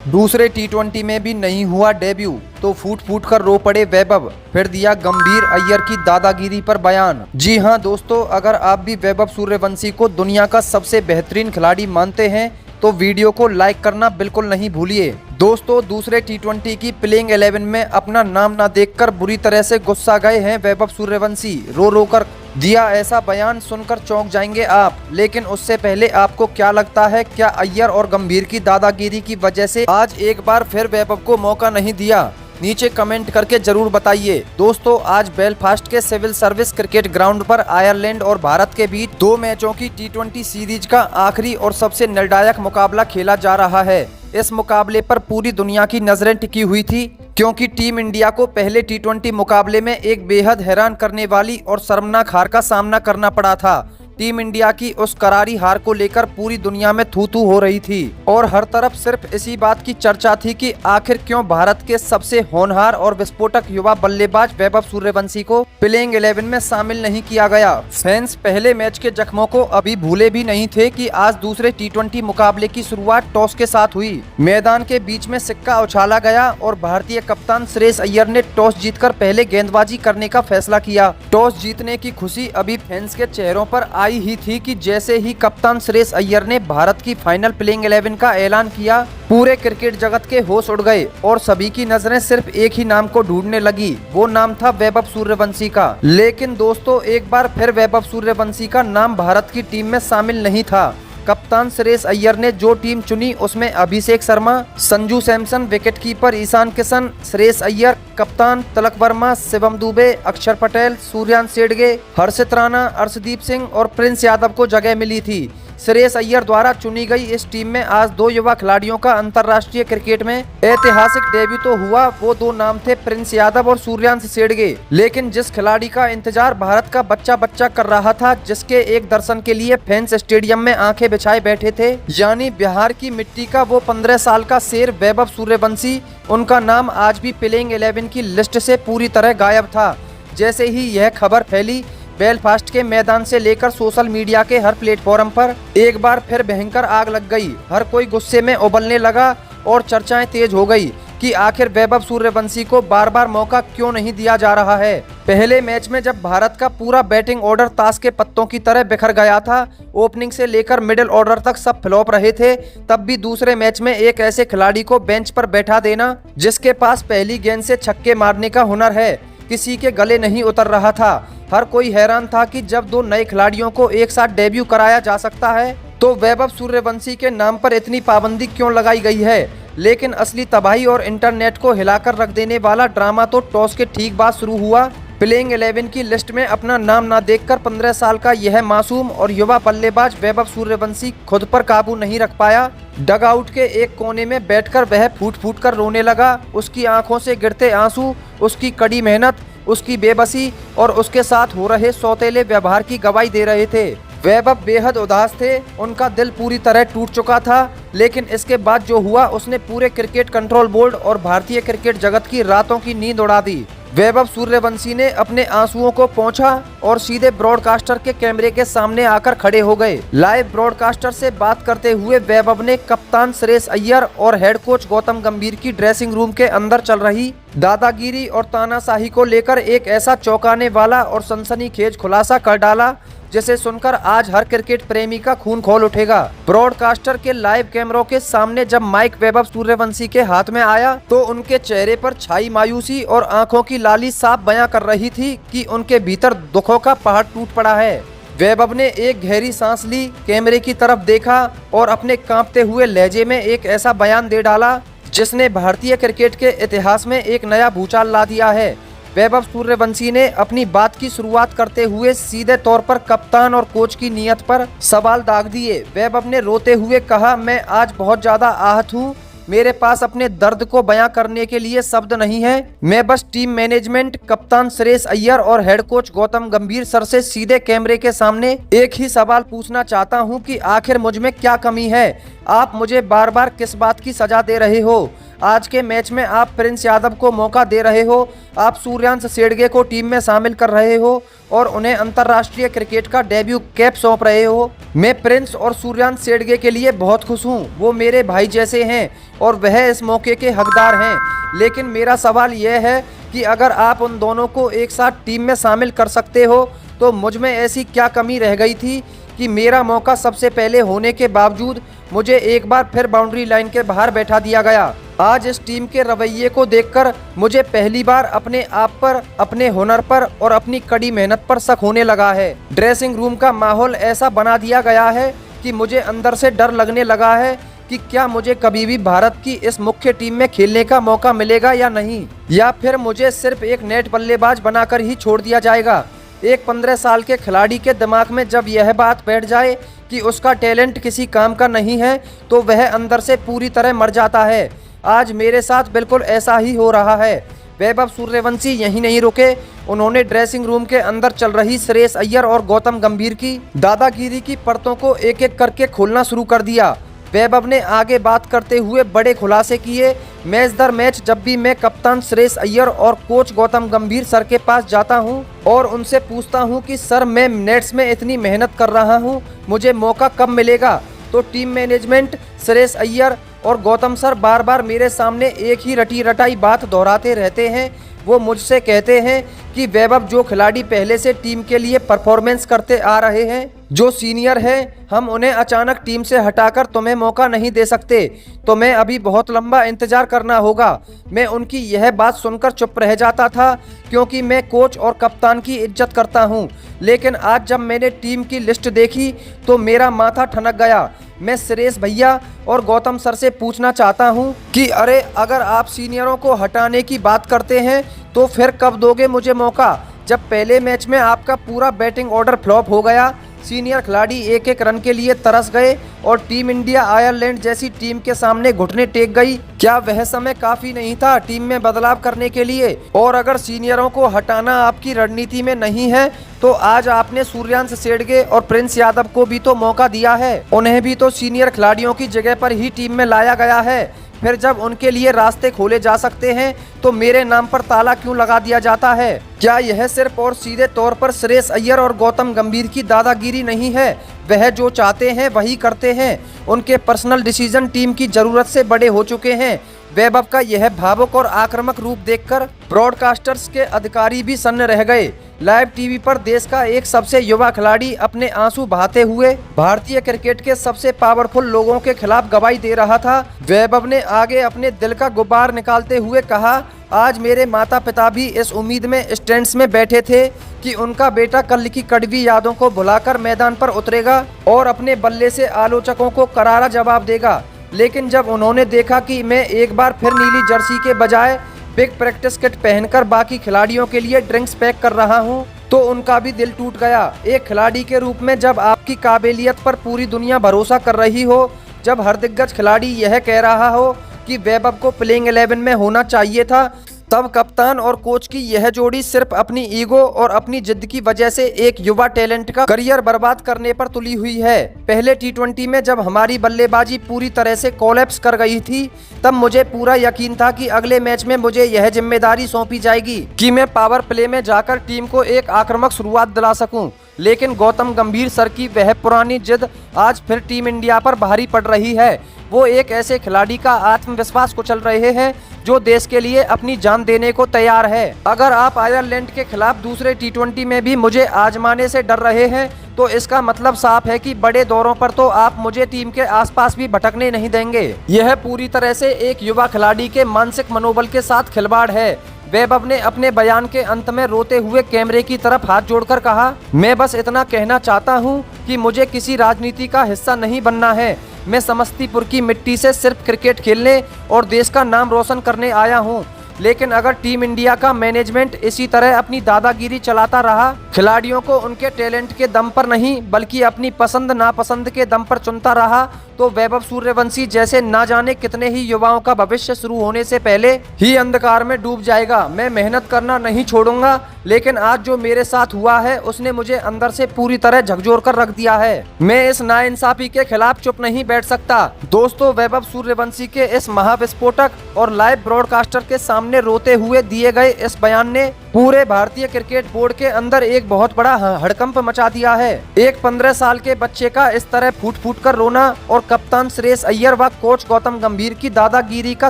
दूसरे टी20 में भी नहीं हुआ डेब्यू तो फूट फूट कर रो पड़े वैभव, फिर दिया गंभीर अय्यर की दादागिरी पर बयान। जी हां दोस्तों, अगर आप भी वैभव सूर्यवंशी को दुनिया का सबसे बेहतरीन खिलाड़ी मानते हैं तो वीडियो को लाइक करना बिल्कुल नहीं भूलिए। दोस्तों, दूसरे टी20 की प्लेइंग 11 में अपना नाम ना देखकर बुरी तरह से गुस्सा गए हैं वैभव सूर्यवंशी। रो रो कर दिया ऐसा बयान सुनकर चौंक जाएंगे आप। लेकिन उससे पहले आपको क्या लगता है, क्या अय्यर और गंभीर की दादागिरी की वजह से आज एक बार फिर वैभव को मौका नहीं दिया? नीचे कमेंट करके जरूर बताइए। दोस्तों, आज बेलफास्ट के सिविल सर्विस क्रिकेट ग्राउंड पर आयरलैंड और भारत के बीच 2 मैचों की टी20 सीरीज का आखिरी और सबसे निर्णायक मुकाबला खेला जा रहा है। इस मुकाबले पर पूरी दुनिया की नजरें टिकी हुई थी, क्योंकि टीम इंडिया को पहले टी20 मुकाबले में एक बेहद हैरान करने वाली और शर्मनाक हार का सामना करना पड़ा था। टीम इंडिया की उस करारी हार को लेकर पूरी दुनिया में थू थू हो रही थी और हर तरफ सिर्फ इसी बात की चर्चा थी कि आखिर क्यों भारत के सबसे होनहार और विस्फोटक युवा बल्लेबाज वैभव सूर्यवंशी को प्लेइंग 11 में शामिल नहीं किया गया। फैंस पहले मैच के जख्मों को अभी भूले भी नहीं थे कि आज दूसरे टी20 मुकाबले की शुरुआत टॉस के साथ हुई। मैदान के बीच में सिक्का उछाला गया और भारतीय कप्तान श्रेयस अय्यर ने टॉस जीतकर पहले गेंदबाजी करने का फैसला किया। टॉस जीतने की खुशी अभी फैंस के चेहरों पर आई ही थी कि जैसे ही कप्तान श्रेयस अय्यर ने भारत की फाइनल प्लेइंग 11 का ऐलान किया, पूरे क्रिकेट जगत के होश उड़ गए और सभी की नजरें सिर्फ एक ही नाम को ढूंढने लगी। वो नाम था वैभव सूर्यवंशी का। लेकिन दोस्तों, एक बार फिर वैभव सूर्यवंशी का नाम भारत की टीम में शामिल नहीं था। कप्तान श्रेयस अय्यर ने जो टीम चुनी उसमें अभिषेक शर्मा, संजू सैमसन, विकेटकीपर ईशान किशन, श्रेयस अय्यर, कप्तान तिलक वर्मा, शिवम दुबे, अक्षर पटेल, सूर्यांश शेडगे, हर्षित राणा, अर्शदीप सिंह और प्रिंस यादव को जगह मिली थी। श्रेयस अय्यर द्वारा चुनी गई इस टीम में आज 2 युवा खिलाड़ियों का अंतर्राष्ट्रीय क्रिकेट में ऐतिहासिक डेब्यू तो हुआ। वो 2 नाम थे प्रिंस यादव और सूर्यांश शेडगे। लेकिन जिस खिलाड़ी का इंतजार भारत का बच्चा बच्चा कर रहा था, जिसके एक दर्शन के लिए फैंस स्टेडियम में आंखें बिछाए बैठे थे, यानी बिहार की मिट्टी का वो 15 साल का शेर वैभव सूर्यवंशी, उनका नाम आज भी प्लेइंग 11 की लिस्ट से पूरी तरह गायब था। जैसे ही यह खबर फैली, बेलफास्ट के मैदान से लेकर सोशल मीडिया के हर प्लेटफॉर्म पर एक बार फिर भयंकर आग लग गई। हर कोई गुस्से में उबलने लगा और चर्चाएं तेज हो गई कि आखिर वैभव सूर्यवंशी को बार बार मौका क्यों नहीं दिया जा रहा है। पहले मैच में जब भारत का पूरा बैटिंग ऑर्डर ताश के पत्तों की तरह बिखर गया था, ओपनिंग से लेकर मिडिल ऑर्डर तक सब फ्लॉप रहे थे, तब भी दूसरे मैच में एक ऐसे खिलाड़ी को बेंच पर बैठा देना जिसके पास पहली गेंद से छक्के मारने का हुनर है, किसी के गले नहीं उतर रहा था। हर कोई हैरान था कि जब 2 नए खिलाड़ियों को एक साथ डेब्यू कराया जा सकता है तो वैभव सूर्यवंशी के नाम पर इतनी पाबंदी क्यों लगाई गई है। लेकिन असली तबाही और इंटरनेट को हिलाकर रख देने वाला ड्रामा तो टॉस के ठीक बाद शुरू हुआ। प्लेइंग 11 की लिस्ट में अपना नाम ना देखकर 15 साल का यह मासूम और युवा बल्लेबाज वैभव सूर्यवंशी खुद पर काबू नहीं रख पाया। डगआउट के एक कोने में बैठकर वह फूट फूट कर रोने लगा। उसकी आंखों से गिरते आंसू उसकी कड़ी मेहनत, उसकी बेबसी और उसके साथ हो रहे सौतेले व्यवहार की गवाही दे रहे थे। वैभव बेहद उदास थे, उनका दिल पूरी तरह टूट चुका था। लेकिन इसके बाद जो हुआ उसने पूरे क्रिकेट कंट्रोल बोर्ड और भारतीय क्रिकेट जगत की रातों की नींद उड़ा दी। वैभव सूर्यवंशी ने अपने आंसुओं को पोंछा और सीधे ब्रॉडकास्टर के कैमरे के सामने आकर खड़े हो गए। लाइव ब्रॉडकास्टर से बात करते हुए वैभव ने कप्तान श्रेयस अय्यर और हेड कोच गौतम गंभीर की ड्रेसिंग रूम के अंदर चल रही दादागिरी और तानाशाही को लेकर एक ऐसा चौंकाने वाला और सनसनीखेज खुलासा कर डाला जिसे सुनकर आज हर क्रिकेट प्रेमी का खून खौल उठेगा। ब्रॉडकास्टर के लाइव कैमरों के सामने जब माइक वैभव सूर्यवंशी के हाथ में आया तो उनके चेहरे पर छाई मायूसी और आंखों की लाली साफ बयां कर रही थी कि उनके भीतर दुखों का पहाड़ टूट पड़ा है। वैभव ने एक गहरी सांस ली, कैमरे की तरफ देखा और अपने कांपते हुए लहजे में एक ऐसा बयान दे डाला जिसने भारतीय क्रिकेट के इतिहास में एक नया भूचाल ला दिया है। वैभव सूर्यवंशी ने अपनी बात की शुरुआत करते हुए सीधे तौर पर कप्तान और कोच की नीयत पर सवाल दाग दिए। वैभव ने रोते हुए कहा, मैं आज बहुत ज्यादा आहत हूँ। मेरे पास अपने दर्द को बयां करने के लिए शब्द नहीं है। मैं बस टीम मैनेजमेंट, कप्तान श्रेयस अय्यर और हेड कोच गौतम गंभीर सर से सीधे कैमरे के सामने एक ही सवाल पूछना चाहता हूं कि आखिर मुझ में क्या कमी है। आप मुझे बार बार किस बात की सजा दे रहे हो? आज के मैच में आप प्रिंस यादव को मौका दे रहे हो, आप सूर्यांश शेड़गे को टीम में शामिल कर रहे हो और उन्हें अंतर्राष्ट्रीय क्रिकेट का डेब्यू कैप सौंप रहे हो। मैं प्रिंस और सूर्यांश शेड़गे के लिए बहुत खुश हूं। वो मेरे भाई जैसे हैं और वह इस मौके के हकदार हैं। लेकिन मेरा सवाल यह है कि अगर आप उन दोनों को एक साथ टीम में शामिल कर सकते हो तो मुझ में ऐसी क्या कमी रह गई थी कि मेरा मौका सबसे पहले होने के बावजूद मुझे एक बार फिर बाउंड्री लाइन के बाहर बैठा दिया गया। आज इस टीम के रवैये को देखकर मुझे पहली बार अपने आप पर, अपने हुनर पर और अपनी कड़ी मेहनत पर शक होने लगा है। ड्रेसिंग रूम का माहौल ऐसा बना दिया गया है कि मुझे अंदर से डर लगने लगा है कि क्या मुझे कभी भी भारत की इस मुख्य टीम में खेलने का मौका मिलेगा या नहीं, या फिर मुझे सिर्फ एक नेट बल्लेबाज बनाकर ही छोड़ दिया जाएगा। एक 15 साल के खिलाड़ी के दिमाग में जब यह बात बैठ जाए कि उसका टैलेंट किसी काम का नहीं है तो वह अंदर से पूरी तरह मर जाता है। आज मेरे साथ बिल्कुल ऐसा ही हो रहा है। वैभव सूर्यवंशी यहीं नहीं रुके, उन्होंने ड्रेसिंग रूम के अंदर चल रही श्रेयस अय्यर और गौतम गंभीर की दादागिरी की परतों को एक एक करके खोलना शुरू कर दिया। वैभव ने आगे बात करते हुए बड़े खुलासे किए। मैच दर मैच जब भी मैं कप्तान श्रेयस अय्यर और कोच गौतम गंभीर सर के पास जाता हूं और उनसे पूछता हूं कि सर मैं नेट्स में इतनी मेहनत कर रहा हूं, मुझे मौका कब मिलेगा, तो टीम मैनेजमेंट, श्रेयस अय्यर और गौतम सर बार बार मेरे सामने एक ही रटी रटाई बात दोहराते रहते हैं। वो मुझसे कहते हैं कि वैभव, जो खिलाड़ी पहले से टीम के लिए परफॉर्मेंस करते आ रहे हैं, जो सीनियर हैं, हम उन्हें अचानक टीम से हटाकर तुम्हें मौका नहीं दे सकते, तुम्हें अभी बहुत लंबा इंतजार करना होगा। मैं उनकी यह बात सुनकर चुप रह जाता था क्योंकि मैं कोच और कप्तान की इज्जत करता हूं। लेकिन आज जब मैंने टीम की लिस्ट देखी तो मेरा माथा ठनक गया। मैं श्रेयस भैया और गौतम सर से पूछना चाहता हूं कि अरे, अगर आप सीनियरों को हटाने की बात करते हैं तो फिर कब दोगे मुझे मौका, जब पहले मैच में आपका पूरा बैटिंग ऑर्डर फ्लॉप हो गया, सीनियर खिलाड़ी एक एक रन के लिए तरस गए और टीम इंडिया आयरलैंड जैसी टीम के सामने घुटने टेक गई। क्या वह समय काफी नहीं था टीम में बदलाव करने के लिए? और अगर सीनियरों को हटाना आपकी रणनीति में नहीं है तो आज आपने सूर्यांश शेड़गे और प्रिंस यादव को भी तो मौका दिया है, उन्हें भी तो सीनियर खिलाड़ियों की जगह पर ही टीम में लाया गया है। फिर जब उनके लिए रास्ते खोले जा सकते हैं तो मेरे नाम पर ताला क्यों लगा दिया जाता है? क्या यह सिर्फ और सीधे तौर पर श्रेयस अय्यर और गौतम गंभीर की दादागिरी नहीं है? वह जो चाहते हैं वही करते हैं। उनके पर्सनल डिसीजन टीम की जरूरत से बड़े हो चुके हैं। वैभव का यह भावुक और आक्रामक रूप देखकर ब्रॉडकास्टर्स के अधिकारी भी सन्न रह गए। लाइव टीवी पर देश का एक सबसे युवा खिलाड़ी अपने आंसू बहाते हुए भारतीय क्रिकेट के सबसे पावरफुल लोगों के खिलाफ गवाही दे रहा था। वैभव ने आगे अपने दिल का गुब्बार निकालते हुए कहा, आज मेरे माता पिता भी इस उम्मीद में स्टैंड्स में बैठे थे कि उनका बेटा कल की कड़वी यादों को भुलाकर मैदान पर उतरेगा और अपने बल्ले से आलोचकों को करारा जवाब देगा। लेकिन जब उन्होंने देखा कि मैं एक बार फिर नीली जर्सी के बजाय बिग प्रैक्टिस किट पहनकर बाकी खिलाड़ियों के लिए ड्रिंक्स पैक कर रहा हूं, तो उनका भी दिल टूट गया। एक खिलाड़ी के रूप में जब आपकी काबिलियत पर पूरी दुनिया भरोसा कर रही हो, जब हर दिग्गज खिलाड़ी यह कह रहा हो कि वैभव को प्लेइंग 11 में होना चाहिए था, तब कप्तान और कोच की यह जोड़ी सिर्फ अपनी ईगो और अपनी जिद की वजह से एक युवा टैलेंट का करियर बर्बाद करने पर तुली हुई है। पहले टी20 में जब हमारी बल्लेबाजी पूरी तरह से कोलैप्स कर गई थी, तब मुझे पूरा यकीन था कि अगले मैच में मुझे यह जिम्मेदारी सौंपी जाएगी कि मैं पावर प्ले में जाकर टीम को एक आक्रामक शुरुआत दिला सकूं। लेकिन गौतम गंभीर सर की वह पुरानी जिद आज फिर टीम इंडिया पर भारी पड़ रही है। वो एक ऐसे खिलाड़ी का आत्मविश्वास कुचल रहे हैं जो देश के लिए अपनी जान देने को तैयार है। अगर आप आयरलैंड के खिलाफ दूसरे टी20 में भी मुझे आजमाने से डर रहे हैं तो इसका मतलब साफ है कि बड़े दौरों पर तो आप मुझे टीम के आसपास भी भटकने नहीं देंगे। यह पूरी तरह से एक युवा खिलाड़ी के मानसिक मनोबल के साथ खिलवाड़ है। वैभव ने अपने बयान के अंत में रोते हुए कैमरे की तरफ हाथ जोड़कर कहा, मैं बस इतना कहना चाहता हूं कि मुझे किसी राजनीति का हिस्सा नहीं बनना है। मैं समस्तीपुर की मिट्टी से सिर्फ क्रिकेट खेलने और देश का नाम रोशन करने आया हूं। लेकिन अगर टीम इंडिया का मैनेजमेंट इसी तरह अपनी दादागिरी चलाता रहा, खिलाड़ियों को उनके टैलेंट के दम पर नहीं बल्कि अपनी पसंद नापसंद के दम पर चुनता रहा, तो वैभव सूर्यवंशी जैसे ना जाने कितने ही युवाओं का भविष्य शुरू होने से पहले ही अंधकार में डूब जाएगा। मैं मेहनत करना नहीं छोड़ूंगा, लेकिन आज जो मेरे साथ हुआ है उसने मुझे अंदर से पूरी तरह झकझोर कर रख दिया है। मैं इस नाइंसाफी के खिलाफ चुप नहीं बैठ सकता। दोस्तों, वैभव सूर्यवंशी के इस महाविस्फोटक और लाइव ब्रॉडकास्टर के सामने रोते हुए दिए गए इस बयान ने पूरे भारतीय क्रिकेट बोर्ड के अंदर एक बहुत बड़ा हड़कंप मचा दिया है। एक 15 साल के बच्चे का इस तरह फूट फूट कर रोना और कप्तान श्रेयस अय्यर व कोच गौतम गंभीर की दादागिरी का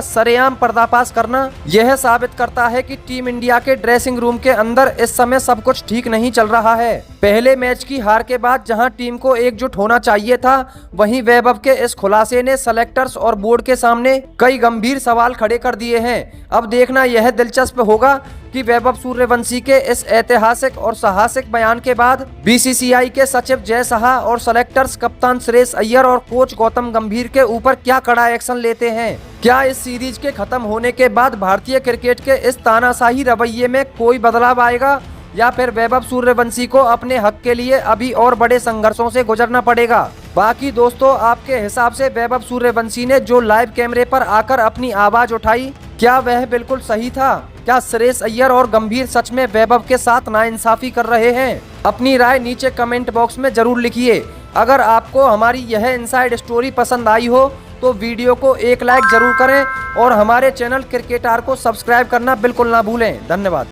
सरेआम पर्दाफाश करना यह साबित करता है कि टीम इंडिया के ड्रेसिंग रूम के अंदर इस समय सब कुछ ठीक नहीं चल रहा है। पहले मैच की हार के बाद जहां टीम को एकजुट होना चाहिए था, वहीं वैभव के इस खुलासे ने सेलेक्टर्स और बोर्ड के सामने कई गंभीर सवाल खड़े कर दिए हैं। अब देखना यह दिलचस्प होगा कि वैभव सूर्यवंशी के इस ऐतिहासिक और साहसिक बयान के बाद बीसीसीआई के सचिव जय शाह और सेलेक्टर्स कप्तान श्रेयस अय्यर और कोच गौतम गंभीर के ऊपर क्या कड़ा एक्शन लेते हैं। क्या इस सीरीज के खत्म होने के बाद भारतीय क्रिकेट के इस तानाशाही रवैये में कोई बदलाव आएगा, या फिर वैभव सूर्यवंशी को अपने हक के लिए अभी और बड़े संघर्षों से गुजरना पड़ेगा। बाकी दोस्तों, आपके हिसाब से वैभव सूर्यवंशी ने जो लाइव कैमरे पर आकर अपनी आवाज उठाई, क्या वह बिल्कुल सही था? क्या श्रेयस अय्यर और गंभीर सच में वैभव के साथ नाइंसाफी कर रहे हैं? अपनी राय नीचे कमेंट बॉक्स में जरूर लिखिए। अगर आपको हमारी यह इनसाइड स्टोरी पसंद आई हो तो वीडियो को एक लाइक जरूर करें और हमारे चैनल क्रिकेटार को सब्सक्राइब करना बिल्कुल ना भूलें। धन्यवाद।